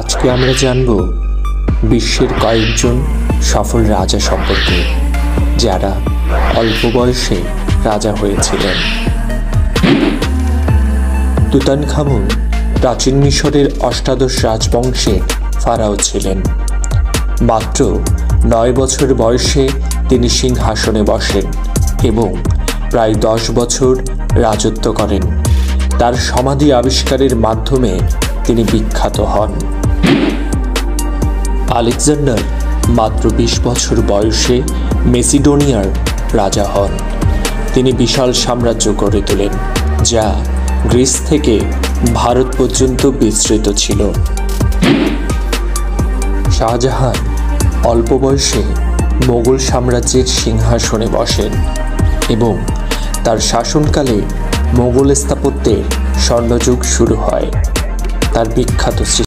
আজকে আমরা জানব বিশ্বের কয়েকজন সফল রাজা সম্পর্কে যারা অল্প বয়সে রাজা হয়েছিলেন। তুতানখামুন প্রাচীন মিশরের অষ্টাদশ রাজবংশের ফারাও ছিলেন। মাত্র 9 বছর বয়সে তিনি সিংহাসনে বসেন এবং প্রায় 10 বছর রাজত্ব করেন। তার সমাধি আবিষ্কারের মাধ্যমে তিনি বিখ্যাত হন। আলেকজান্ডার মাত্র 20 বছর বয়সে মেসিডোনিয়ার রাজা হন। তিনি বিশাল সাম্রাজ্য গড়ে তোলেন যা গ্রিস থেকে ভারত পর্যন্ত বিস্তৃত ছিল। শাহজাহান অল্প বয়সে মোগল সাম্রাজ্যের সিংহাসনে বসেন এবং তার শাসনকালে মোগল স্থাপত্যের স্বর্ণযুগ শুরু হয়। তার বিখ্যাত